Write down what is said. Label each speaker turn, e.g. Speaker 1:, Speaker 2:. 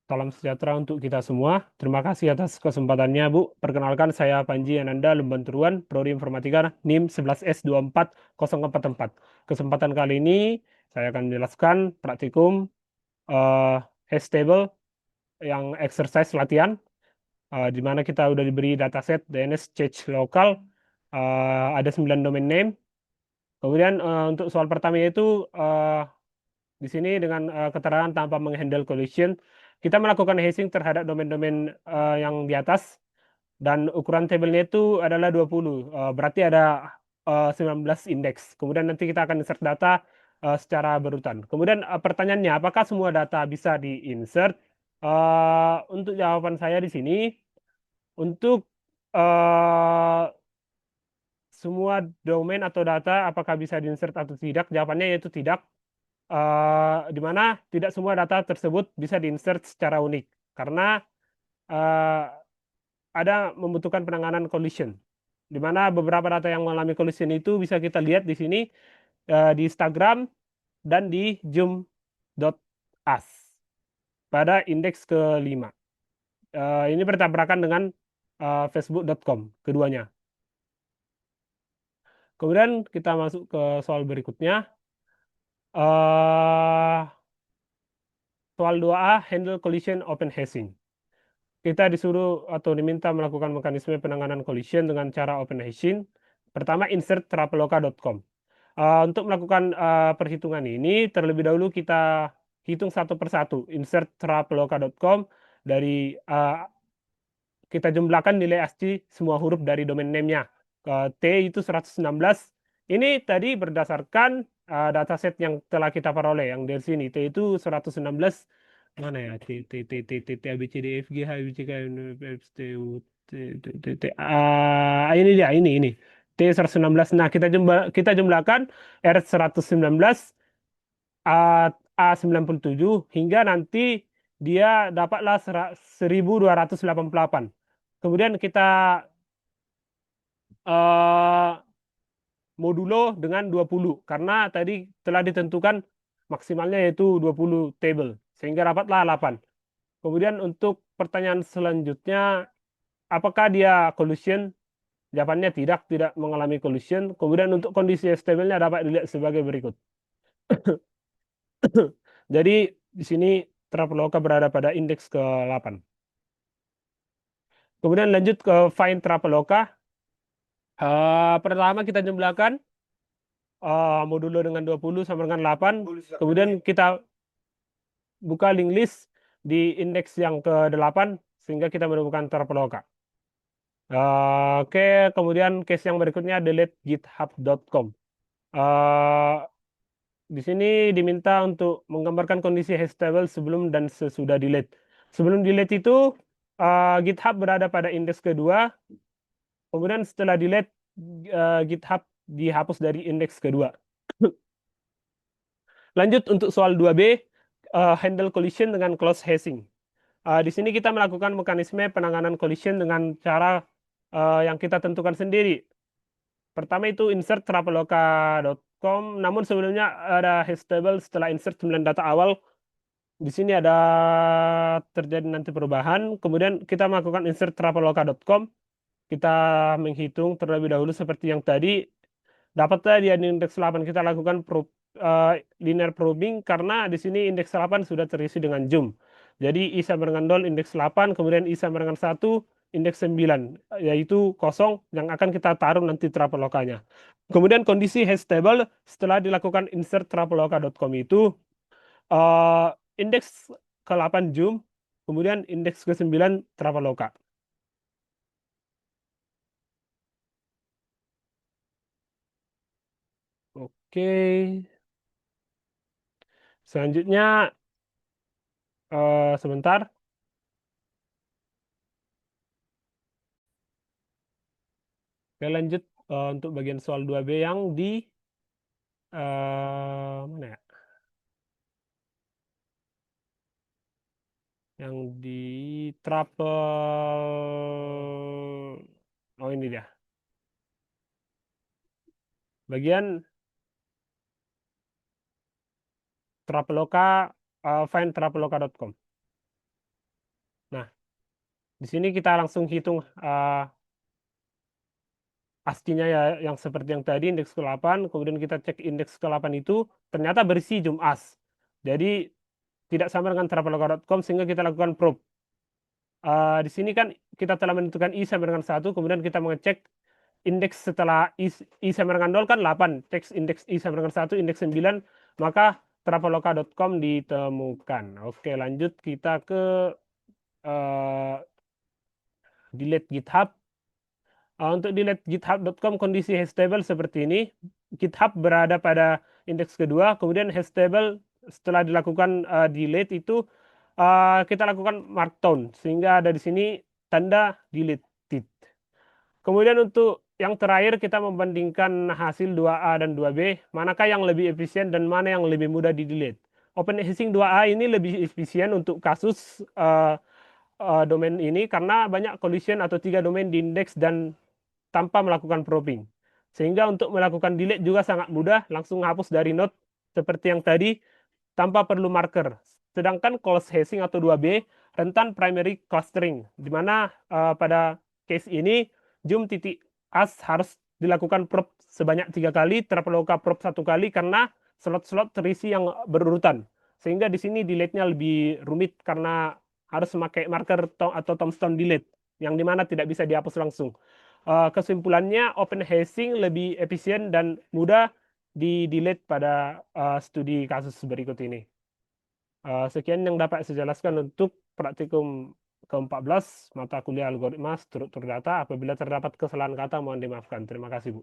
Speaker 1: Salam sejahtera untuk kita semua. Terima kasih atas kesempatannya, Bu. Perkenalkan, saya Panji Ananda Lumbanturuan, Prodi Informatika NIM 11S24044. Kesempatan kali ini saya akan menjelaskan praktikum hash table yang exercise latihan, di mana kita udah diberi dataset DNS change lokal, ada 9 domain name. Kemudian untuk soal pertama yaitu di sini dengan keterangan tanpa menghandle collision, kita melakukan hashing terhadap domain-domain yang di atas dan ukuran tabelnya itu adalah 20. Berarti ada 19 indeks. Kemudian nanti kita akan insert data secara berurutan. Kemudian pertanyaannya, apakah semua data bisa di-insert? Untuk jawaban saya di sini, untuk eh, semua domain atau data apakah bisa di-insert atau tidak? Jawabannya yaitu tidak, di mana tidak semua data tersebut bisa diinsert secara unik karena eh, ada membutuhkan penanganan collision, di mana beberapa data yang mengalami collision itu bisa kita lihat di sini, di Instagram dan di Zoom.us pada indeks kelima. Ini bertabrakan dengan Facebook.com keduanya. Kemudian kita masuk ke soal berikutnya. eh Soal 2A, handle collision open hashing. Kita disuruh atau diminta melakukan mekanisme penanganan collision dengan cara open hashing. Pertama, insert traveloka.com. Untuk melakukan perhitungan ini, terlebih dahulu kita hitung satu persatu. Insert traveloka.com dari kita jumlahkan nilai ASCII semua huruf dari domain name-nya. T itu 116. Ini tadi berdasarkan dataset yang telah kita peroleh. Yang dari sini, T itu 116. Mana ya? T, T, T, T, T, T, A, B, C, D, F, G, H, I, J, K, L, M, N, O, P, Q, R, S, T, U, T, T, T, T. Ini dia, ini. T 116. Nah, kita jumlahkan R 119, A, A97 hingga nanti dia dapatlah 1288. Kemudian kita eh, modulo dengan 20 karena tadi telah ditentukan maksimalnya yaitu 20 table sehingga dapatlah 8. Kemudian untuk pertanyaan selanjutnya, apakah dia collision? Jawabannya tidak, tidak mengalami collision. Kemudian untuk kondisi stabilnya dapat dilihat sebagai berikut. Jadi di sini Traveloka berada pada indeks ke-8. Kemudian lanjut ke find Traveloka. Pertama kita jumlahkan modulo dengan 20 sama dengan 8. Kemudian kita buka link list di indeks yang ke-8 sehingga kita menemukan Traveloka. Oke, kemudian case yang berikutnya delete github.com. Eh, di sini diminta untuk menggambarkan kondisi hash table sebelum dan sesudah delete. Sebelum delete itu GitHub berada pada indeks kedua. Kemudian setelah delete, GitHub dihapus dari indeks kedua. Lanjut untuk soal 2B, handle collision dengan close hashing. Di sini kita melakukan mekanisme penanganan collision dengan cara yang kita tentukan sendiri. Pertama itu insert traveloka.com, namun sebelumnya ada hash table setelah insert 9 data awal. Di sini ada terjadi nanti perubahan. Kemudian kita melakukan insert traveloka.com. Kita menghitung terlebih dahulu seperti yang tadi. Dapatnya di indeks 8 kita lakukan linear probing karena di sini indeks 8 sudah terisi dengan zoom. Jadi I sama dengan 0 indeks 8, kemudian I sama dengan 1 indeks 9, yaitu kosong yang akan kita taruh nanti travelokanya. Kemudian kondisi hash table setelah dilakukan insert traveloka.com itu eh, indeks ke-8 zoom, kemudian indeks ke-9 traveloka. Oke, selanjutnya sebentar. Oke, lanjut untuk bagian soal 2B yang di mana ya? Yang di trouble. Oh, ini dia. Bagian Traveloka, find traveloka.com. Di sini kita langsung hitung ASCII-nya ya, yang seperti yang tadi, indeks ke-8, kemudian kita cek indeks ke-8 itu ternyata berisi JUMAS. Jadi tidak sama dengan Traveloka.com, sehingga kita lakukan probe. Di sini kan kita telah menentukan I sama dengan 1, kemudian kita mengecek indeks setelah I sama dengan 0 kan 8, cek indeks I sama dengan 1, indeks 9, maka Traveloka.com ditemukan. Oke, lanjut kita ke delete GitHub. Untuk delete github.com kondisi hash table seperti ini. GitHub berada pada indeks kedua, kemudian hash table setelah dilakukan delete itu kita lakukan markdown, sehingga ada di sini tanda deleted. Kemudian untuk yang terakhir kita membandingkan hasil 2A dan 2B, manakah yang lebih efisien dan mana yang lebih mudah di-delete. OpenHashing 2A ini lebih efisien untuk kasus domain ini karena banyak collision atau 3 domain di indeks dan tanpa melakukan probing. Sehingga untuk melakukan delete juga sangat mudah, langsung hapus dari node seperti yang tadi tanpa perlu marker. Sedangkan close hashing atau 2B rentan primary clustering, di mana pada case ini jum.as harus dilakukan probe sebanyak 3 kali, Traveloka probe 1 kali karena slot-slot terisi yang berurutan. Sehingga di sini delete-nya lebih rumit karena harus memakai marker atau tombstone delete, yang dimana tidak bisa dihapus langsung. Kesimpulannya, open hashing lebih efisien dan mudah di-delete pada studi kasus berikut ini. Sekian yang dapat saya jelaskan untuk praktikum ke-14 mata kuliah algoritma struktur data. Apabila terdapat kesalahan kata, mohon dimaafkan. Terima kasih, Bu.